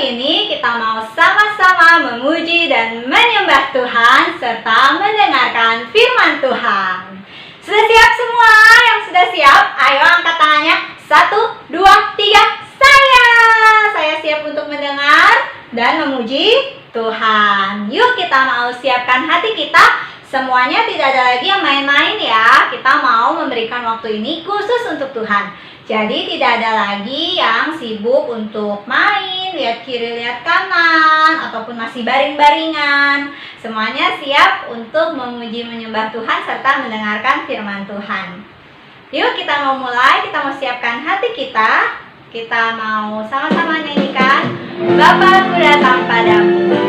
Kali ini kita mau sama-sama memuji dan menyembah Tuhan serta mendengarkan firman Tuhan. Sudah siap semua? Yang sudah siap, ayo angkat tangannya. 1, 2, 3, saya siap untuk mendengar dan memuji Tuhan. Yuk kita mau siapkan hati kita. Semuanya tidak ada lagi yang main-main ya. Kita mau memberikan waktu ini khusus untuk Tuhan. Jadi tidak ada lagi yang sibuk untuk main, lihat kiri, lihat kanan, ataupun masih baring-baringan. Semuanya siap untuk memuji menyembah Tuhan serta mendengarkan firman Tuhan. Yuk kita mau mulai, kita mau siapkan hati kita. Kita mau sama-sama nyanyikan Bapa-Ku datang padamu.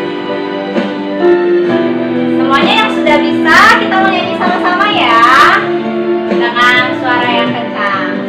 Semuanya yang sudah bisa, kita mau nyanyi sama-sama ya, dengan suara yang kencang.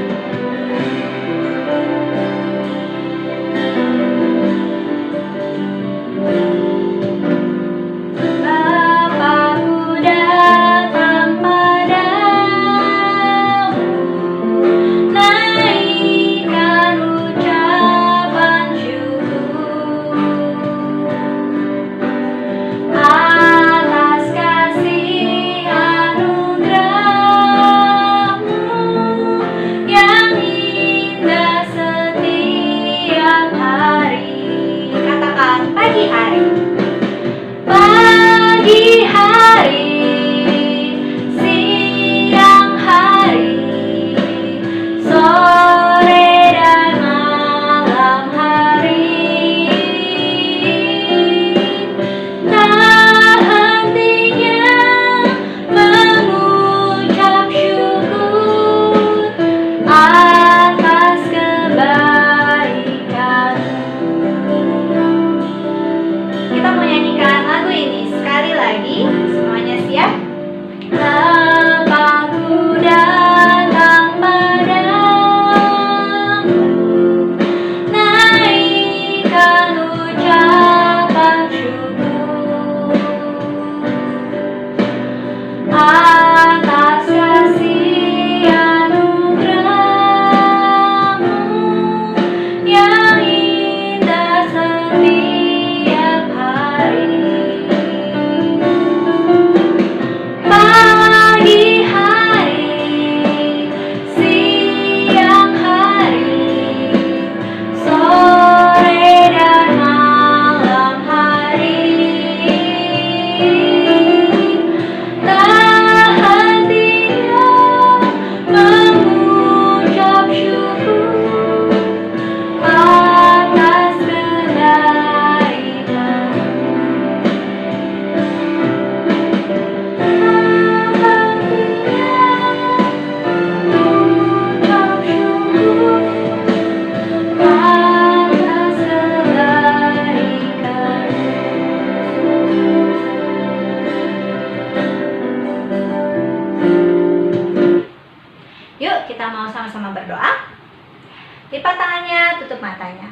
Lipat tangannya, tutup matanya.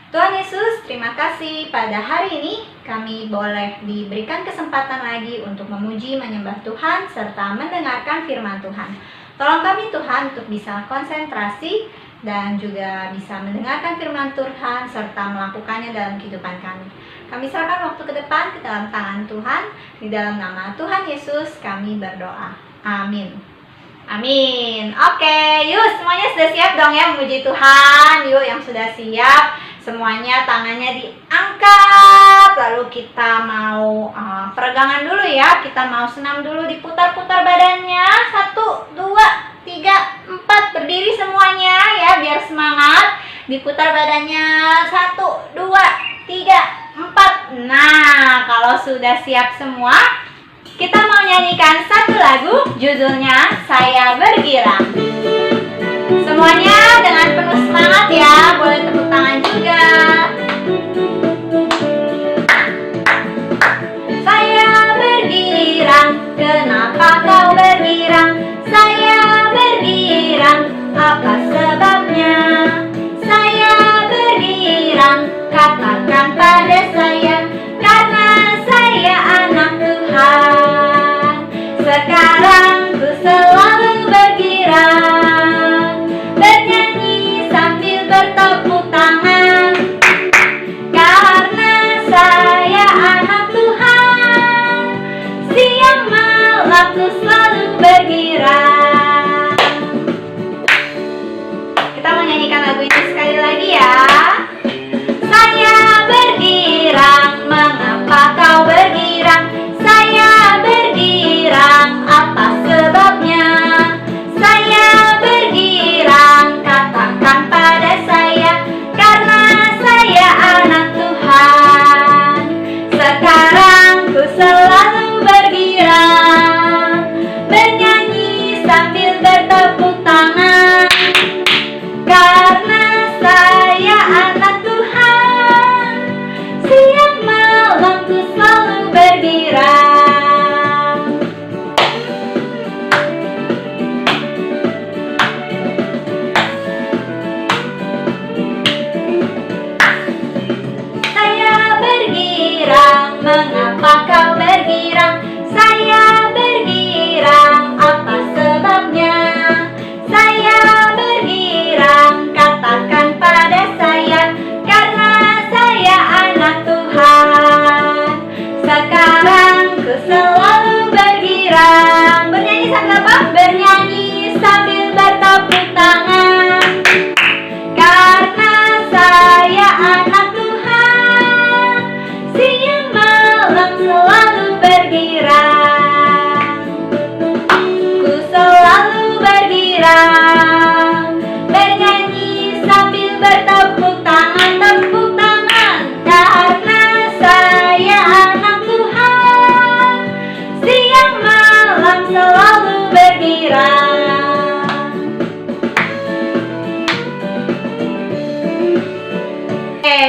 Tuhan Yesus, terima kasih pada hari ini kami boleh diberikan kesempatan lagi untuk memuji, menyembah Tuhan, serta mendengarkan firman Tuhan. Tolong kami Tuhan untuk bisa konsentrasi dan juga bisa mendengarkan firman Tuhan serta melakukannya dalam kehidupan kami. Kami serahkan waktu ke depan ke dalam tangan Tuhan. Di dalam nama Tuhan Yesus kami berdoa. Amin. Amin. Oke, yuk semuanya sudah siap dong ya memuji Tuhan. Yuk yang sudah siap, semuanya tangannya diangkat. Lalu kita mau peregangan dulu ya. Kita mau senam dulu, diputar-putar badannya. 1, 2, 3, 4. Berdiri semuanya ya biar semangat. Diputar badannya. 1, 2, 3, 4. Nah, kalau sudah siap semua, kita mau nyanyikan satu lagu, judulnya Saya Bergirang. Semuanya dengan penuh semangat ya, boleh tepuk tangan juga. Saya bergirang, kenapa kau bergirang? Saya bergirang, apa sebabnya? Saya bergirang, katakan pada saya, karena saya anak Tuhan. Sekarang ku selalu bergirang, bernyanyi sambil bertepuk tangan.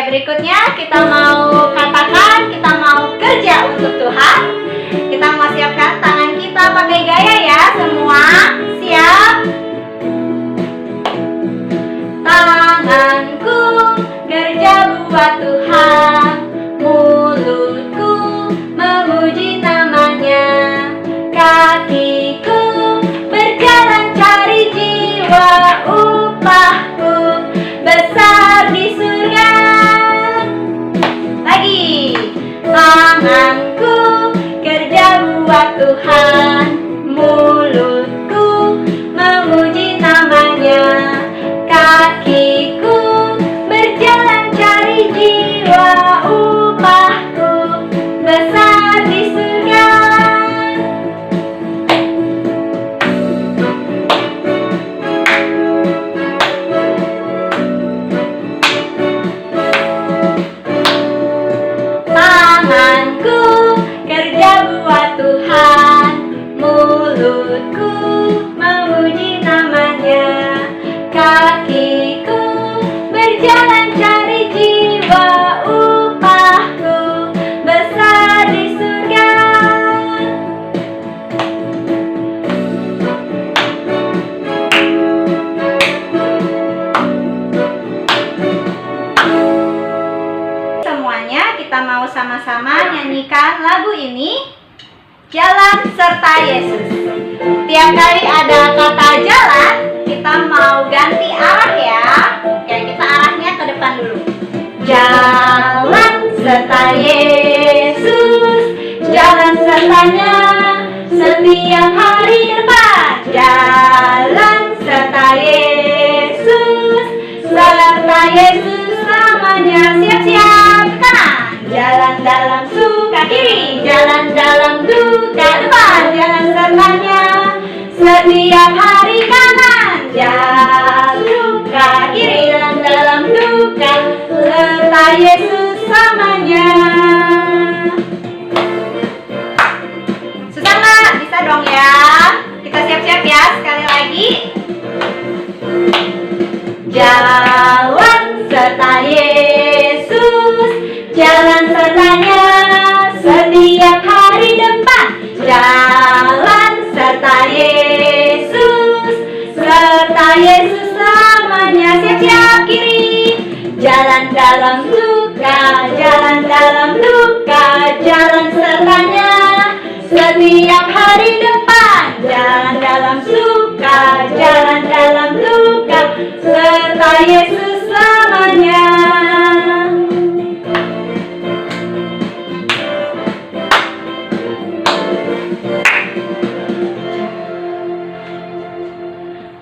berikutnya kita mau katakan, kita mau kerja untuk Tuhan. Kita mau siapkan tangan kita pakai gaya ya semua. Siap? Tanganku kerja buat Tuhan, mulutku memuji namanya, kakiku berjalan cari jiwa, upahku besar di surga. Lagi, tanganku kerja buat Tuhan, mulutku memuji namanya, kakiku berjalan cari jiwa, upahku besar di surga. Tanganku kerja buat Tuhan, mulutku memuji namanya, kakiku berjalan cari jiwa, upahku besar di surga. Semuanya kita mau sama-sama nyanyikan lagu ini, Jalan Serta Yesus. Tiap kali ada kata jalan, kita mau ganti arah ya. Oke, kita arahnya ke depan dulu. Jalan serta Yesus, jalan sertanya setiap hari depan. Jalan serta Yesus, serta Yesus namanya. Siap-siap ke kanan. Jalan dalam suka kiri, jalan dalam duka depan. Jalan sertanya setiap hari kanan. Jalan duka kiri, jalan dalam duka, serta Yesus samanya. Susah nggak? Bisa dong ya. Kita siap-siap ya, sekali lagi. Jalan serta Yesus, jalan sertanya setiap hari depan. Jalan serta Yesus, serta Yesus namanya. Siap-siap kiri. Jalan dalam duka, jalan dalam duka, jalan sertanya setiap hari depan. Jalan dalam suka, jalan dalam duka, serta Yesus selamanya.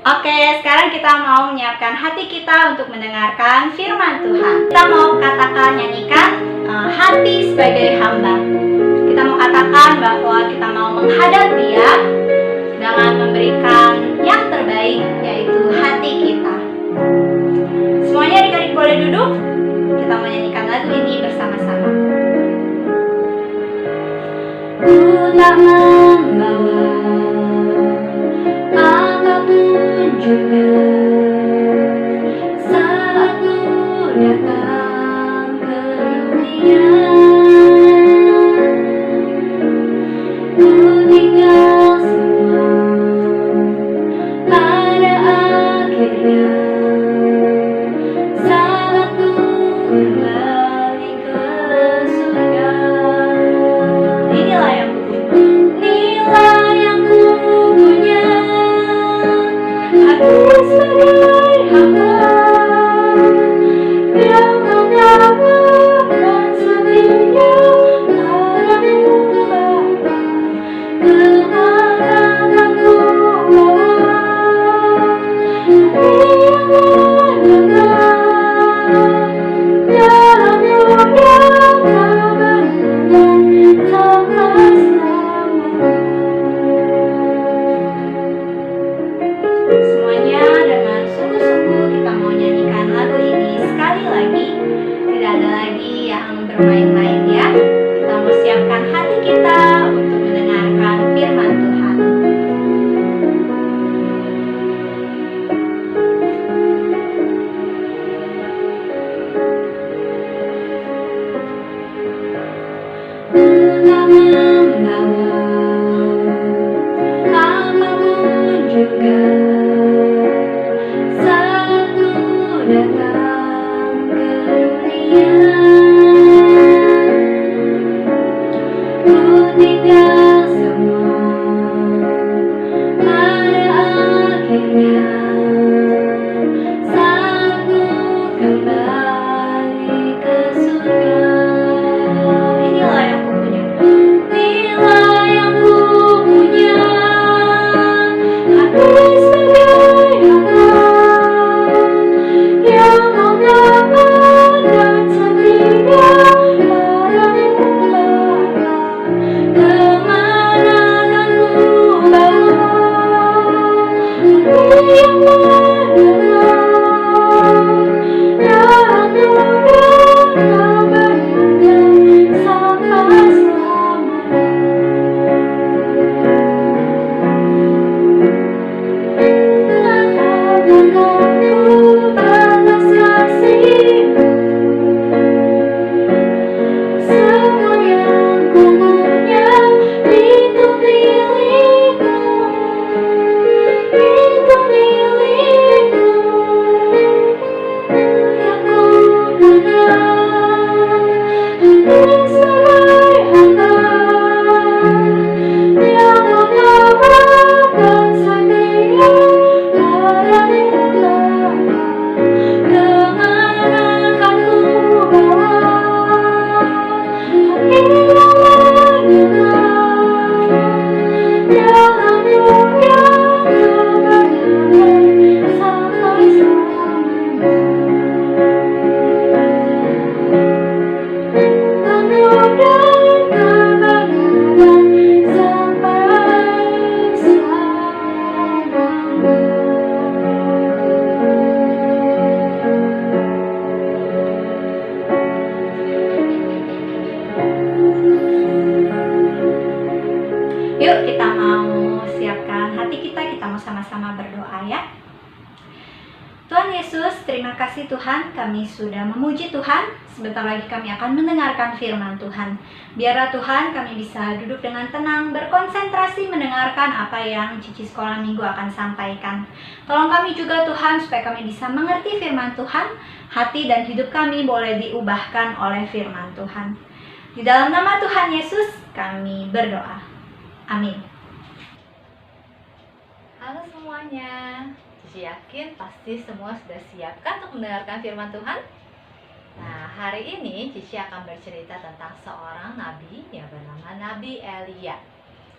Oke, sekarang kita mau menyiapkan hati kita untuk mendengarkan firman Tuhan. Kita mau katakan, nyanyikan hati sebagai hamba. Kita mau katakan bahwa kita mau menghadap Dia dengan memberikan yang terbaik, yaitu hati kita. Semuanya adik-adik boleh duduk. Kita mau nyanyikan lagu ini bersama-sama. Ku tak membawa apapun juga saat ku datang ke dunia. Ku tinggal semua pada akhirnya saat ku kembali ke surga. Inilah yang ku punya. Aku sebagai hamba yang mengabaikan setia padamu Bapa. Kemanapun aku bawa, Dia mendengar. Dalam dunia kau berjalan sampai selamanya. Semuanya dengan sungguh-sungguh kita mau nyanyikan lagu ini sekali lagi. Tidak ada lagi yang bermain-main ya. Kita mau siapkan hati kita untuk mendengarkan firman Tuhan. Yesus, terima kasih Tuhan, kami sudah memuji Tuhan. Sebentar lagi kami akan mendengarkan firman Tuhan. Biarlah Tuhan kami bisa duduk dengan tenang, berkonsentrasi mendengarkan apa yang Cici Sekolah Minggu akan sampaikan. Tolong kami juga Tuhan, supaya kami bisa mengerti firman Tuhan, hati dan hidup kami boleh diubahkan oleh firman Tuhan. Di dalam nama Tuhan Yesus, kami berdoa. Amin. Halo semuanya. Cici yakin pasti semua sudah siap kan untuk mendengarkan firman Tuhan? Nah, hari ini Cici akan bercerita tentang seorang nabi yang bernama Nabi Elia.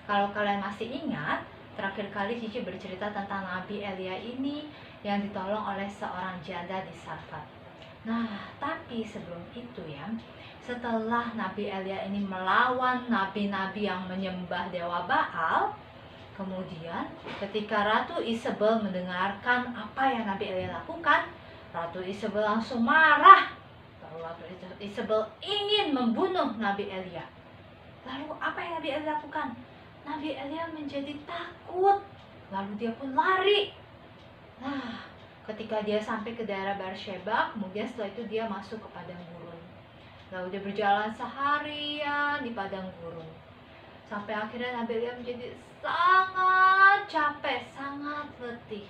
Kalau kalian masih ingat, terakhir kali Cici bercerita tentang Nabi Elia ini yang ditolong oleh seorang janda di Sarfat. Nah, tapi sebelum itu ya, setelah Nabi Elia ini melawan nabi-nabi yang menyembah dewa Baal, kemudian ketika Ratu Isabel mendengarkan apa yang Nabi Elia lakukan, Ratu Isabel langsung marah. Lalu Ratu Isabel ingin membunuh Nabi Elia. Lalu apa yang Nabi Elia lakukan? Nabi Elia menjadi takut. Lalu dia pun lari. Nah, ketika dia sampai ke daerah Beersheba, kemudian setelah itu dia masuk ke padang gurun. Lalu dia berjalan seharian di padang gurun. Sampai akhirnya Nabi Elia menjadi sangat capek, sangat letih.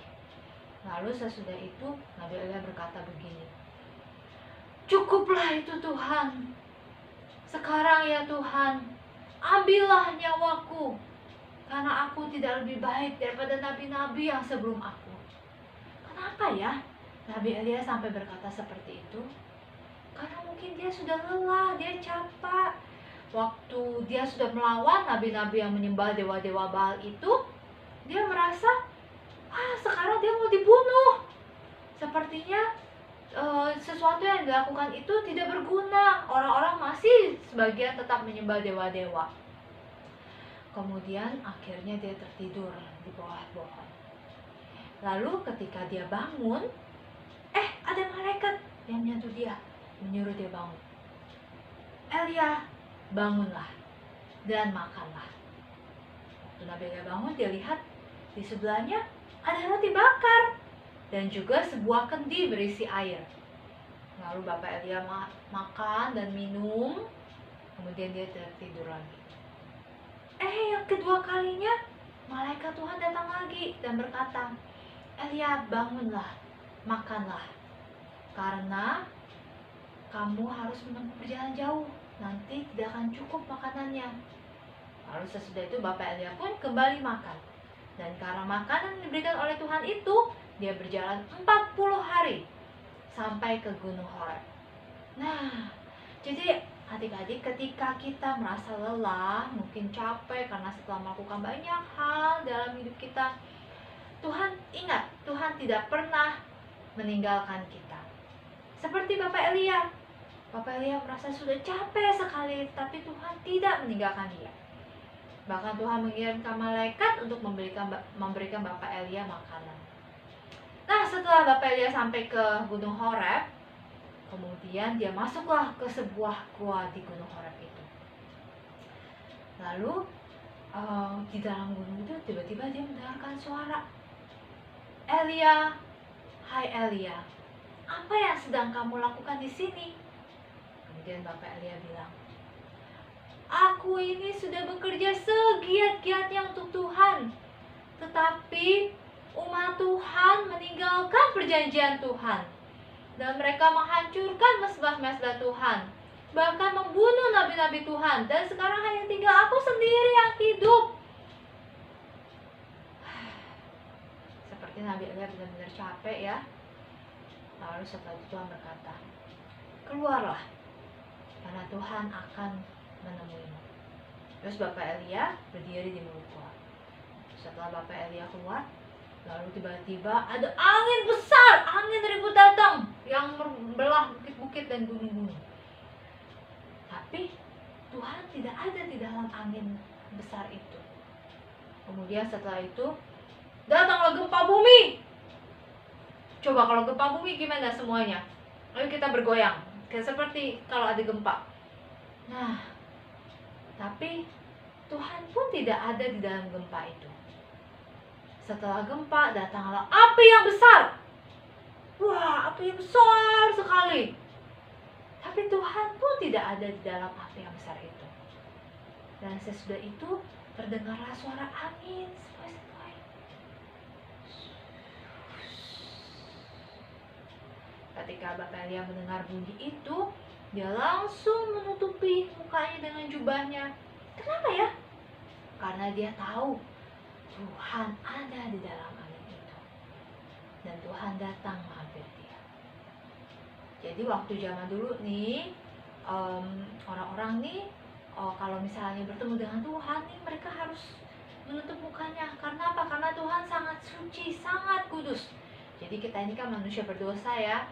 Lalu sesudah itu Nabi Elia berkata begini, "Cukuplah itu Tuhan. Sekarang ya Tuhan, ambillah nyawaku, karena aku tidak lebih baik daripada nabi-nabi yang sebelum aku." Kenapa ya Nabi Elia sampai berkata seperti itu? Karena mungkin dia sudah lelah, dia capek. Waktu dia sudah melawan nabi-nabi yang menyembah dewa-dewa Baal itu, dia merasa, sekarang dia mau dibunuh. Sepertinya sesuatu yang dilakukan itu tidak berguna. Orang-orang masih sebagian tetap menyembah dewa-dewa. Kemudian akhirnya dia tertidur di bawah pohon. Lalu ketika dia bangun, ada malaikat yang menyentuh dia, menyuruh dia bangun. "Elia, bangunlah dan makanlah." Waktu Nabi Elia bangun, dia lihat di sebelahnya ada roti bakar dan juga sebuah kendi berisi air. Lalu Bapak Elia makan dan minum, kemudian dia tertidur lagi. Yang kedua kalinya malaikat Tuhan datang lagi dan berkata, "Elia, bangunlah, makanlah, karena kamu harus menempuh perjalanan jauh, nanti tidak akan cukup makanannya." Lalu sesudah itu Bapak Elia pun kembali makan. Dan karena makanan yang diberikan oleh Tuhan itu, dia berjalan 40 hari sampai ke Gunung Horeb. Nah, jadi adik-adik, ketika kita merasa lelah, mungkin capek karena setelah melakukan banyak hal dalam hidup kita, Tuhan ingat, Tuhan tidak pernah meninggalkan kita. Seperti Bapak Elia. Bapak Elia merasa sudah capek sekali, tapi Tuhan tidak meninggalkan dia. Bahkan Tuhan mengirimkan malaikat untuk memberikan Bapak Elia makanan. Nah, setelah Bapak Elia sampai ke Gunung Horeb, kemudian dia masuklah ke sebuah gua di Gunung Horeb itu. Lalu di dalam gunung itu tiba-tiba dia mendengarkan suara, "Elia, hai Elia, apa yang sedang kamu lakukan di sini?" Kemudian Bapak Elia bilang, "Aku ini sudah bekerja segiat-giatnya untuk Tuhan, tetapi umat Tuhan meninggalkan perjanjian Tuhan, dan mereka menghancurkan mezbah-mezbah Tuhan, bahkan membunuh nabi-nabi Tuhan, dan sekarang hanya tinggal aku sendiri yang hidup." Seperti Nabi Elia benar-benar capek ya. Lalu setelah itu Tuhan berkata, "Keluarlah, karena Tuhan akan menemuimu." Terus Bapak Elia berdiri di mulut gua. Setelah Bapak Elia keluar, lalu tiba-tiba ada angin besar, angin ribut datang yang membelah bukit-bukit dan gunung-gunung. Tapi Tuhan tidak ada di dalam angin besar itu. Kemudian setelah itu datanglah gempa bumi. Coba kalau gempa bumi gimana semuanya? Ayo kita bergoyang, seperti kalau ada gempa. Nah, tapi Tuhan pun tidak ada di dalam gempa itu. Setelah gempa datanglah api yang besar. wah, api yang besar sekali. Tapi Tuhan pun tidak ada di dalam api yang besar itu. Dan sesudah itu terdengarlah suara angin sepoi-sepoi. Ketika Bapak Elia mendengar bunyi itu, dia langsung menutupi mukanya dengan jubahnya. Kenapa ya? Karena dia tahu Tuhan ada di dalam angin itu. Dan Tuhan datang menghampiri dia. Jadi waktu zaman dulu nih, orang-orang nih, kalau misalnya bertemu dengan Tuhan nih, mereka harus menutup mukanya. Karena apa? Karena Tuhan sangat suci, sangat kudus. Jadi kita ini kan manusia berdosa ya.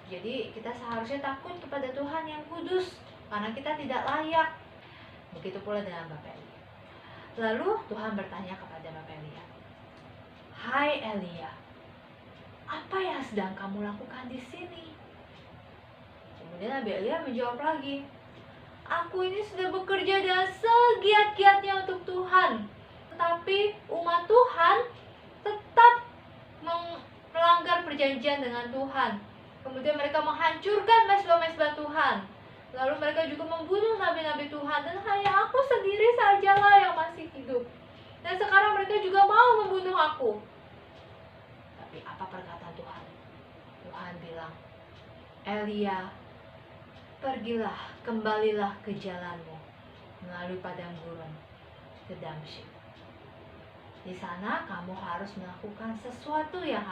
Jadi kita seharusnya takut kepada Tuhan yang kudus, karena kita tidak layak. Begitu pula dengan Bapak Elia. Lalu Tuhan bertanya kepada Bapak Elia, "Hai Elia, apa yang sedang kamu lakukan di sini?" Kemudian Nabi Elia menjawab lagi, "Aku ini sudah bekerja dengan segiat-giatnya untuk Tuhan. Tetapi umat Tuhan tetap melanggar perjanjian dengan Tuhan. Kemudian mereka menghancurkan mezbah-mezbah Tuhan. Lalu mereka juga membunuh nabi-nabi Tuhan. Dan hanya aku sendiri sajalah yang masih hidup. Dan sekarang mereka juga mau membunuh aku." Tapi apa perkataan Tuhan? Tuhan bilang, "Elia, pergilah, kembalilah ke jalanmu melalui padang gurun ke Damsyik. Di sana kamu harus melakukan sesuatu yang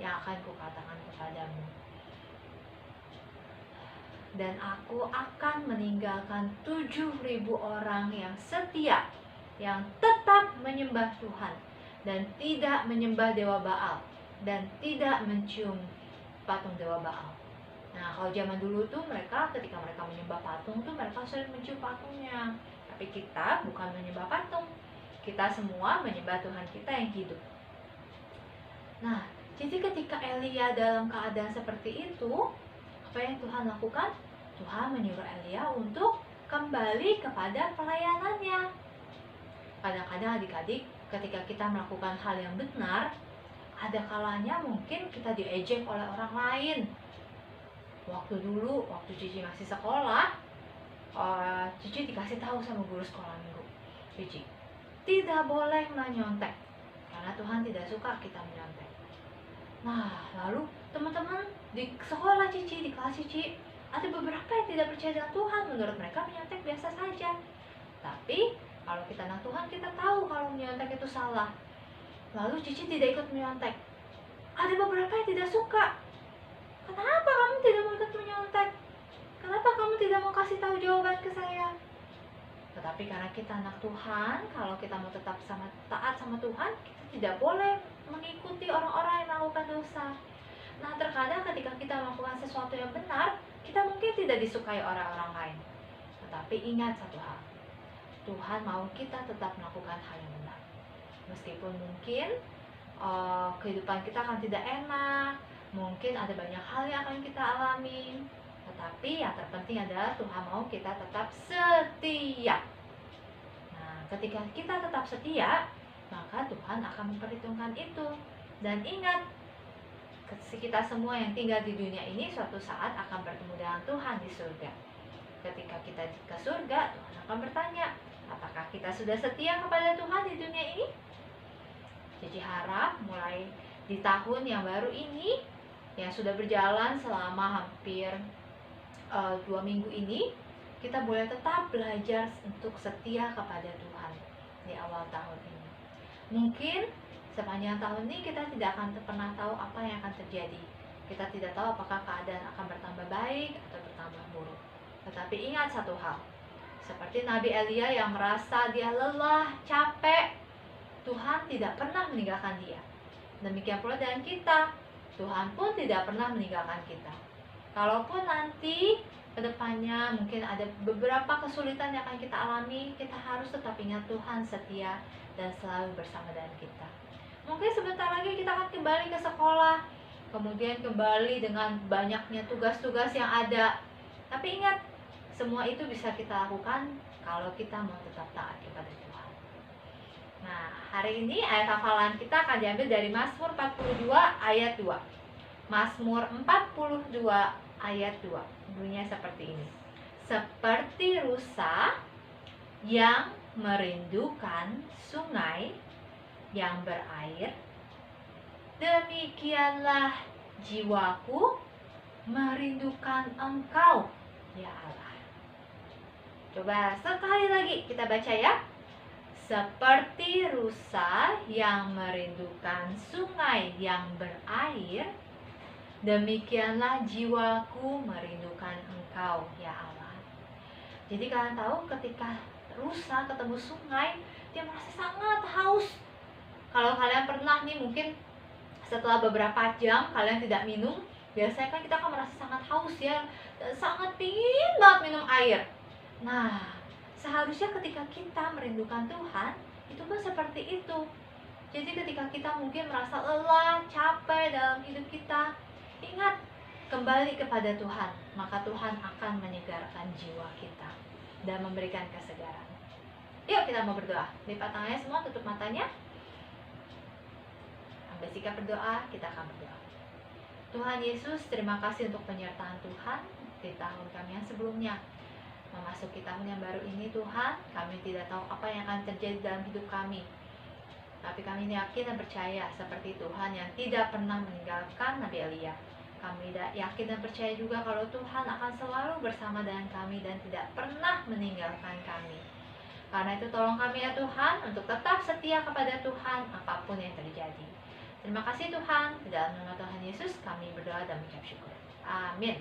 akan kukatakan kepadamu. Dan aku akan meninggalkan 7.000 orang yang setia, yang tetap menyembah Tuhan dan tidak menyembah dewa Baal dan tidak mencium patung dewa Baal." Nah, kalau zaman dulu tuh ketika mereka menyembah patung tuh mereka sering mencium patungnya. Tapi kita bukan menyembah patung. Kita semua menyembah Tuhan kita yang hidup. Nah, jadi ketika Elia dalam keadaan seperti itu, apa yang Tuhan lakukan? Tuhan menyuruh Elia untuk kembali kepada pelayanannya. Kadang-kadang adik-adik, ketika kita melakukan hal yang benar, ada kalanya mungkin kita diejek oleh orang lain. Waktu Cici masih sekolah, Cici dikasih tahu sama guru sekolah minggu, Cici tidak boleh menyontek karena Tuhan tidak suka kita menyontek. Nah, lalu teman-teman di sekolah Cici, di kelas Cici, ada beberapa yang tidak percaya dengan Tuhan. Menurut mereka menyontek biasa saja. Tapi kalau kita anak Tuhan, kita tahu kalau menyontek itu salah. Lalu Cici tidak ikut menyontek. Ada beberapa yang tidak suka. "Kenapa kamu tidak mau ikut menyontek? Kenapa kamu tidak mau kasih tahu jawaban ke saya?" Tetapi karena kita anak Tuhan, kalau kita mau tetap taat sama Tuhan, kita tidak boleh mengikuti orang-orang yang melakukan dosa. Nah, terkadang ketika kita melakukan sesuatu yang benar, kita mungkin tidak disukai orang-orang lain. Tetapi ingat satu hal, Tuhan mau kita tetap melakukan hal yang benar. Meskipun mungkin kehidupan kita akan tidak enak, mungkin ada banyak hal yang akan kita alami, tetapi yang terpenting adalah Tuhan mau kita tetap setia. Nah, ketika kita tetap setia, maka Tuhan akan memperhitungkan itu. Dan ingat, kita semua yang tinggal di dunia ini suatu saat akan bertemu dengan Tuhan di surga. Ketika kita ke surga, Tuhan akan bertanya, apakah kita sudah setia kepada Tuhan di dunia ini? Jadi harap mulai di tahun yang baru ini, yang sudah berjalan selama hampir 2 minggu ini, kita boleh tetap belajar untuk setia kepada Tuhan di awal tahun ini. Mungkin sepanjang tahun ini kita tidak akan pernah tahu apa yang akan terjadi. Kita tidak tahu apakah keadaan akan bertambah baik atau bertambah buruk. Tetapi ingat satu hal, seperti Nabi Elia yang merasa dia lelah, capek, Tuhan tidak pernah meninggalkan dia. Demikian pula dengan kita, Tuhan pun tidak pernah meninggalkan kita. Kalaupun nanti kedepannya mungkin ada beberapa kesulitan yang akan kita alami, kita harus tetap ingat Tuhan setia dan selalu bersama dengan kita. Mungkin sebentar lagi kita akan kembali ke sekolah, kemudian kembali dengan banyaknya tugas-tugas yang ada. Tapi ingat, semua itu bisa kita lakukan kalau kita mau tetap taat kepada Tuhan. Nah, hari ini ayat hafalan kita akan diambil dari Mazmur 42 ayat 2. Mazmur 42 ayat 2. Bunyinya seperti ini. Seperti rusa yang merindukan sungai yang berair, demikianlah jiwaku merindukan Engkau, ya Allah. Coba sekali lagi kita baca ya. Seperti rusa yang merindukan sungai yang berair, demikianlah jiwaku merindukan Engkau, ya Allah. Jadi kalian tahu ketika rusa ketemu sungai, dia merasa sangat haus. Kalau kalian pernah nih, mungkin setelah beberapa jam kalian tidak minum, biasanya kan kita akan merasa sangat haus ya, dan sangat pingin banget minum air. Nah, seharusnya ketika kita merindukan Tuhan, itu pun seperti itu. Jadi ketika kita mungkin merasa lelah, capek dalam hidup kita, ingat, kembali kepada Tuhan, maka Tuhan akan menyegarkan jiwa kita dan memberikan kesegaran. Yuk kita mau berdoa. Lipat tangannya semua, tutup matanya. Ambil sikap berdoa, kita akan berdoa. Tuhan Yesus, terima kasih untuk penyertaan Tuhan di tahun kami yang sebelumnya. Memasuki tahun yang baru ini Tuhan, kami tidak tahu apa yang akan terjadi dalam hidup kami. Tapi kami yakin dan percaya seperti Tuhan yang tidak pernah meninggalkan Nabi Elia. Kami yakin dan percaya juga kalau Tuhan akan selalu bersama dengan kami dan tidak pernah meninggalkan kami. Karena itu tolong kami ya Tuhan untuk tetap setia kepada Tuhan apapun yang terjadi. Terima kasih Tuhan, di dalam nama Tuhan Yesus kami berdoa dan mengucap syukur. Amin.